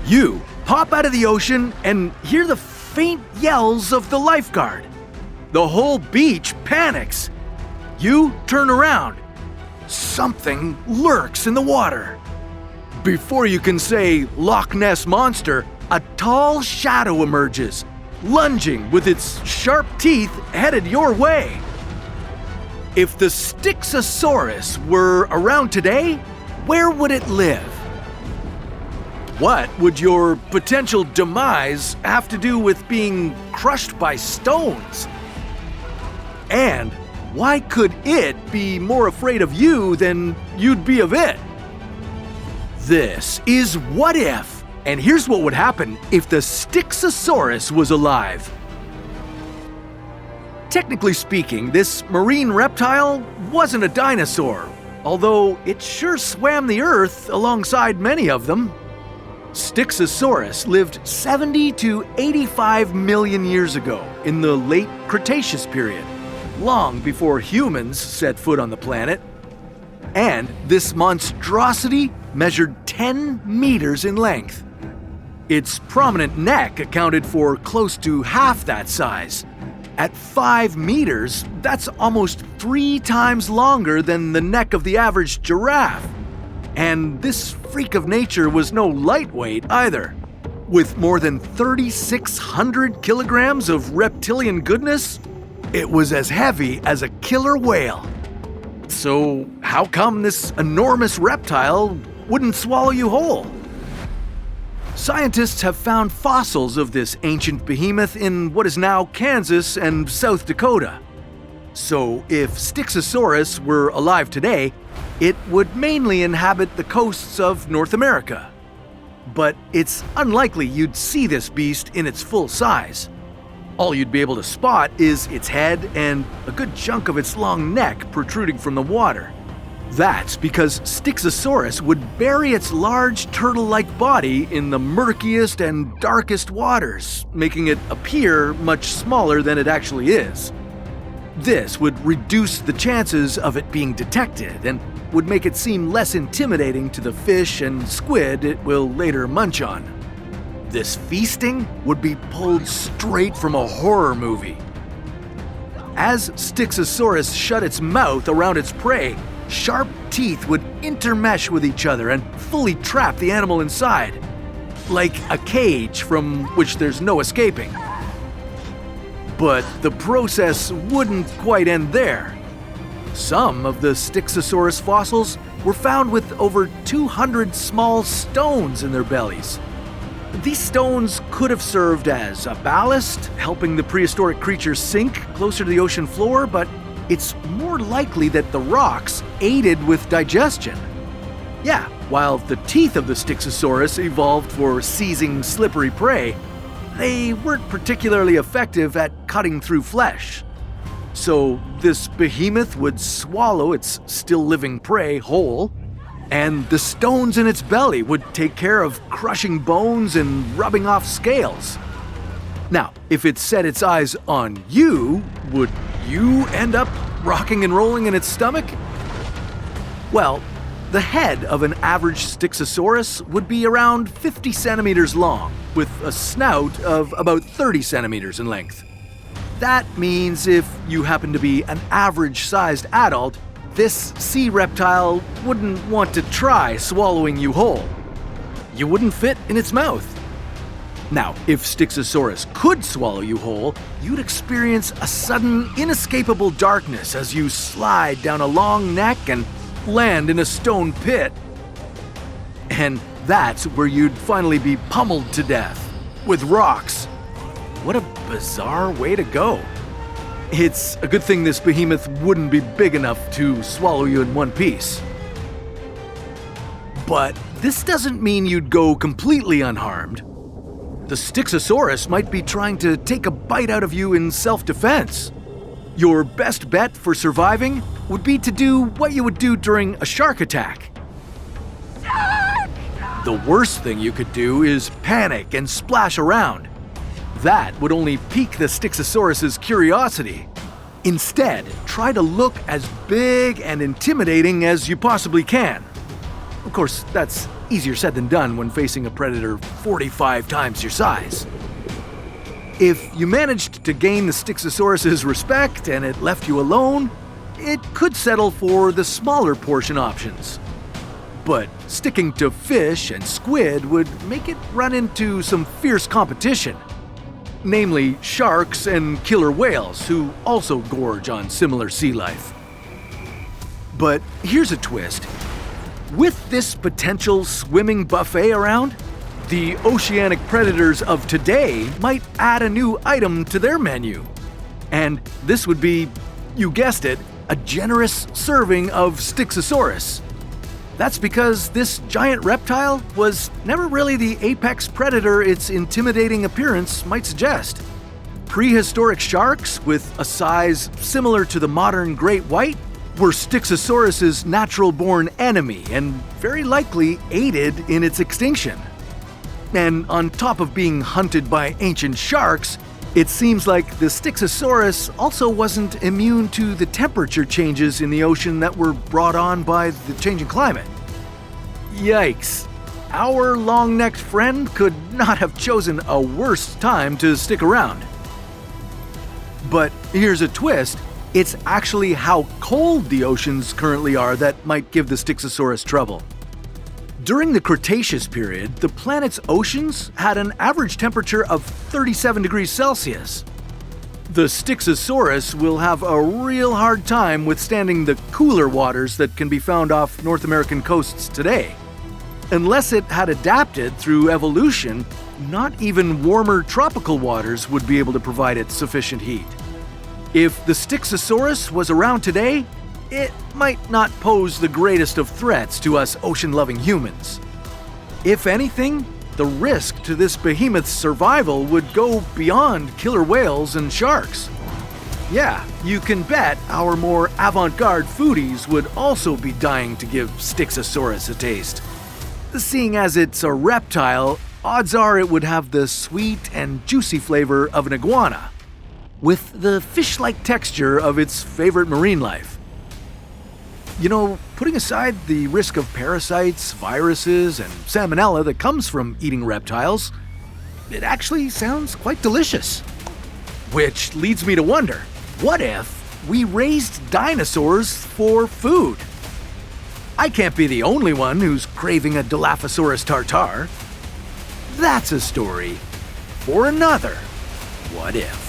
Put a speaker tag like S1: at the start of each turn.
S1: You pop out of the ocean and hear the faint yells of the lifeguard. The whole beach panics. You turn around. Something lurks in the water. Before you can say Loch Ness Monster, a tall shadow emerges, lunging with its sharp teeth headed your way. If the Styxosaurus were around today, where would it live? What would your potential demise have to do with being crushed by stones? And why could it be more afraid of you than you'd be of it? This is What If, and here's what would happen if the Styxosaurus was alive. Technically speaking, this marine reptile wasn't a dinosaur, although it sure swam the earth alongside many of them. Styxosaurus lived 70 to 85 million years ago in the late Cretaceous period, long before humans set foot on the planet. And this monstrosity measured 10 meters in length. Its prominent neck accounted for close to half that size. At 5 meters, that's almost 3 times longer than the neck of the average giraffe. And this freak of nature was no lightweight either. With more than 3,600 kilograms of reptilian goodness, it was as heavy as a killer whale. So how come this enormous reptile wouldn't swallow you whole? Scientists have found fossils of this ancient behemoth in what is now Kansas and South Dakota. So if Styxosaurus were alive today, it would mainly inhabit the coasts of North America. But it's unlikely you'd see this beast in its full size. All you'd be able to spot is its head and a good chunk of its long neck protruding from the water. That's because Styxosaurus would bury its large turtle-like body in the murkiest and darkest waters, making it appear much smaller than it actually is. This would reduce the chances of it being detected and would make it seem less intimidating to the fish and squid it will later munch on. This feasting would be pulled straight from a horror movie. As Styxosaurus shut its mouth around its prey, sharp teeth would intermesh with each other and fully trap the animal inside, like a cage from which there's no escaping. But the process wouldn't quite end there. Some of the Styxosaurus fossils were found with over 200 small stones in their bellies. These stones could have served as a ballast, helping the prehistoric creatures sink closer to the ocean floor, but it's more likely that the rocks aided with digestion. Yeah, while the teeth of the Styxosaurus evolved for seizing slippery prey, they weren't particularly effective at cutting through flesh. So this behemoth would swallow its still-living prey whole, and the stones in its belly would take care of crushing bones and rubbing off scales. Now, if it set its eyes on you, would you end up rocking and rolling in its stomach? Well, the head of an average Styxosaurus would be around 50 centimeters long, with a snout of about 30 centimeters in length. That means if you happen to be an average-sized adult, this sea reptile wouldn't want to try swallowing you whole. You wouldn't fit in its mouth. Now, if Styxosaurus could swallow you whole, you'd experience a sudden, inescapable darkness as you slide down a long neck and land in a stone pit. And that's where you'd finally be pummeled to death, with rocks. What a bizarre way to go. It's a good thing this behemoth wouldn't be big enough to swallow you in one piece. But this doesn't mean you'd go completely unharmed. The Styxosaurus might be trying to take a bite out of you in self-defense. Your best bet for surviving would be to do what you would do during a shark attack. The worst thing you could do is panic and splash around. That would only pique the Styxosaurus's curiosity. Instead, try to look as big and intimidating as you possibly can. Of course, that's easier said than done when facing a predator 45 times your size. If you managed to gain the Styxosaurus's respect and it left you alone, it could settle for the smaller portion options. But sticking to fish and squid would make it run into some fierce competition. Namely, sharks and killer whales, who also gorge on similar sea life. But here's a twist. With this potential swimming buffet around, the oceanic predators of today might add a new item to their menu. And this would be, you guessed it, a generous serving of Styxosaurus. That's because this giant reptile was never really the apex predator its intimidating appearance might suggest. Prehistoric sharks, with a size similar to the modern great white, were Styxosaurus's natural-born enemy and very likely aided in its extinction. And on top of being hunted by ancient sharks, it seems like the Styxosaurus also wasn't immune to the temperature changes in the ocean that were brought on by the changing climate. Yikes. Our long-necked friend could not have chosen a worse time to stick around. But here's a twist. It's actually how cold the oceans currently are that might give the Styxosaurus trouble. During the Cretaceous period, the planet's oceans had an average temperature of 37 degrees Celsius. The Styxosaurus will have a real hard time withstanding the cooler waters that can be found off North American coasts today. Unless it had adapted through evolution, not even warmer tropical waters would be able to provide it sufficient heat. If the Styxosaurus was around today, it might not pose the greatest of threats to us ocean-loving humans. If anything, the risk to this behemoth's survival would go beyond killer whales and sharks. Yeah, you can bet our more avant-garde foodies would also be dying to give Styxosaurus a taste. Seeing as it's a reptile, odds are it would have the sweet and juicy flavor of an iguana, with the fish-like texture of its favorite marine life. You know, putting aside the risk of parasites, viruses, and salmonella that comes from eating reptiles, it actually sounds quite delicious. Which leads me to wonder, what if we raised dinosaurs for food? I can't be the only one who's craving a Dilophosaurus tartare. That's a story for another What If.